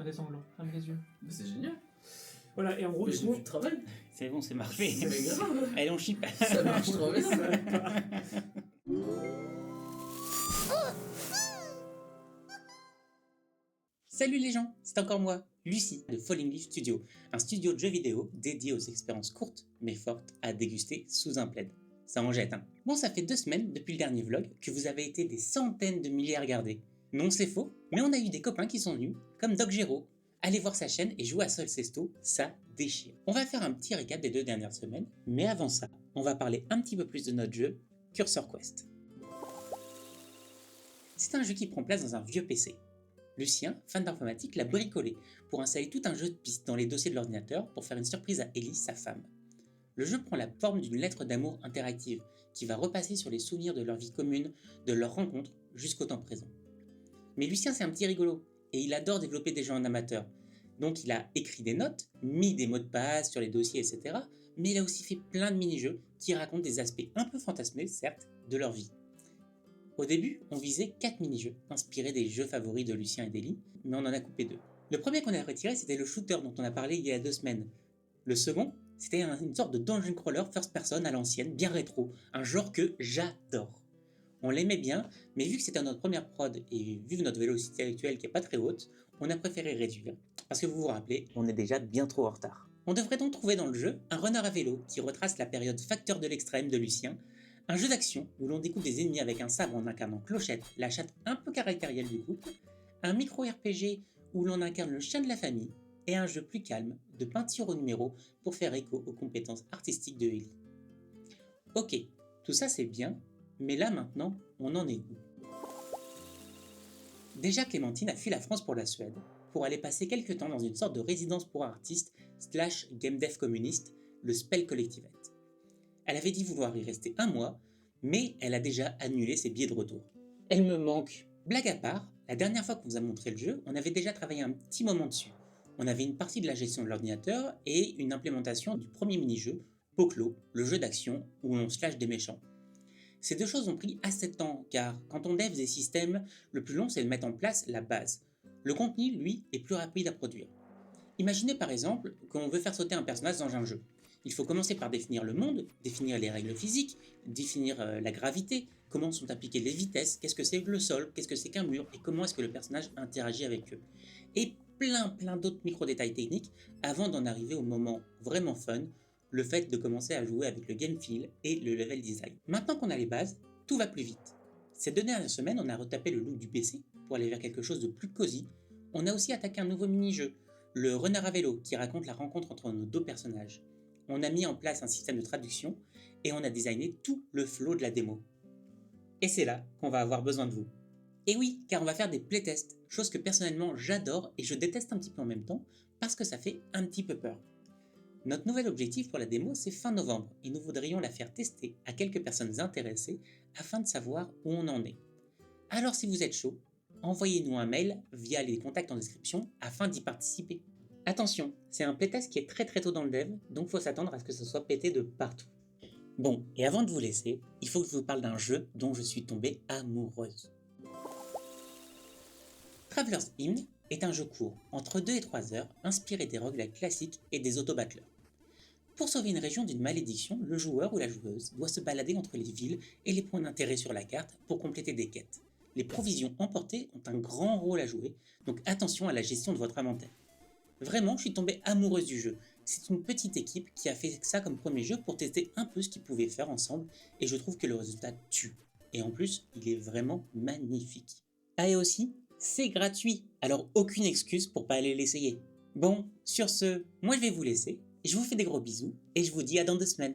des sanglots. Ferme les yeux. Mais c'est génial. Voilà, et en gros, Mais du j'ai coup, plus de travail. C'est bon, c'est marché. C'est grave. Allez, on chip. Ça marche trop bien. Salut les gens, c'est encore moi, Lucie de Falling Leaf Studio, un studio de jeux vidéo dédié aux expériences courtes mais fortes à déguster sous un plaid. Ça en jette, hein. Bon, ça fait 2 semaines depuis le dernier vlog que vous avez été des centaines de milliers à regarder. Non, c'est faux, mais on a eu des copains qui sont venus, comme Doc Gero. Allez voir sa chaîne et jouer à Solcesto, ça déchire. On va faire un petit récap des 2 dernières semaines, mais avant ça, on va parler un petit peu plus de notre jeu, Cursor Quest. C'est un jeu qui prend place dans un vieux PC. Lucien, fan d'informatique, l'a bricolé pour installer tout un jeu de pistes dans les dossiers de l'ordinateur pour faire une surprise à Ellie, sa femme. Le jeu prend la forme d'une lettre d'amour interactive qui va repasser sur les souvenirs de leur vie commune, de leur rencontre jusqu'au temps présent. Mais Lucien, c'est un petit rigolo et il adore développer des jeux en amateur. Donc il a écrit des notes, mis des mots de passe sur les dossiers, etc. Mais il a aussi fait plein de mini-jeux qui racontent des aspects un peu fantasmés, certes, de leur vie. Au début, on visait 4 mini-jeux, inspirés des jeux favoris de Lucien et d'Ellie, mais on en a coupé 2. Le premier qu'on a retiré, c'était le shooter dont on a parlé il y a 2 semaines. Le second, c'était une sorte de dungeon crawler first person à l'ancienne, bien rétro, un genre que j'adore. On l'aimait bien, mais vu que c'était notre première prod et vu notre vélocité actuelle qui est pas très haute, on a préféré réduire, parce que vous vous rappelez, on est déjà bien trop en retard. On devrait donc trouver dans le jeu un runner à vélo qui retrace la période facteur de l'extrême de Lucien, un jeu d'action où l'on découpe des ennemis avec un sabre en incarnant Clochette, la chatte un peu caractérielle du couple, un micro-RPG où l'on incarne le chien de la famille, et un jeu plus calme de peinture au numéro pour faire écho aux compétences artistiques de Ellie. Ok, tout ça c'est bien, mais là maintenant, on en est où? Déjà Clémentine a fui la France pour la Suède, pour aller passer quelques temps dans une sorte de résidence pour artistes / game dev communiste, le Spell Collectivet. Elle avait dit vouloir y rester 1 mois, mais elle a déjà annulé ses billets de retour. Elle me manque. Blague à part, la dernière fois qu'on vous a montré le jeu, on avait déjà travaillé un petit moment dessus. On avait une partie de la gestion de l'ordinateur et une implémentation du premier mini-jeu, Poclo, le jeu d'action où on slash des méchants. Ces 2 choses ont pris assez de temps, car quand on dev des systèmes, le plus long c'est de mettre en place la base. Le contenu, lui, est plus rapide à produire. Imaginez par exemple qu'on veut faire sauter un personnage dans un jeu. Il faut commencer par définir le monde, définir les règles physiques, définir la gravité, comment sont appliquées les vitesses, qu'est-ce que c'est que le sol, qu'est-ce que c'est qu'un mur, et comment est-ce que le personnage interagit avec eux. Et plein d'autres micro-détails techniques avant d'en arriver au moment vraiment fun, le fait de commencer à jouer avec le game feel et le level design. Maintenant qu'on a les bases, tout va plus vite. Ces 2 dernières semaines, on a retapé le look du PC pour aller vers quelque chose de plus cosy. On a aussi attaqué un nouveau mini-jeu, le runner à vélo, qui raconte la rencontre entre nos 2 personnages. On a mis en place un système de traduction et on a designé tout le flow de la démo. Et c'est là qu'on va avoir besoin de vous. Et oui, car on va faire des playtests, chose que personnellement j'adore et je déteste un petit peu en même temps parce que ça fait un petit peu peur. Notre nouvel objectif pour la démo, c'est fin novembre et nous voudrions la faire tester à quelques personnes intéressées afin de savoir où on en est. Alors si vous êtes chaud, envoyez-nous un mail via les contacts en description afin d'y participer. Attention, c'est un playtest qui est très tôt dans le dev, donc faut s'attendre à ce que ce soit pété de partout. Bon, et avant de vous laisser, il faut que je vous parle d'un jeu dont je suis tombée amoureuse. Traveler's Hymn est un jeu court, entre 2 et 3 heures, inspiré des roguelikes classiques et des auto-battlers. Pour sauver une région d'une malédiction, le joueur ou la joueuse doit se balader entre les villes et les points d'intérêt sur la carte pour compléter des quêtes. Les provisions emportées ont un grand rôle à jouer, donc attention à la gestion de votre inventaire. Vraiment, je suis tombée amoureuse du jeu. C'est une petite équipe qui a fait ça comme premier jeu pour tester un peu ce qu'ils pouvaient faire ensemble et je trouve que le résultat tue. Et en plus, il est vraiment magnifique. Ah et aussi, c'est gratuit, alors aucune excuse pour pas aller l'essayer. Bon, sur ce, moi je vais vous laisser, je vous fais des gros bisous et je vous dis à dans 2 semaines.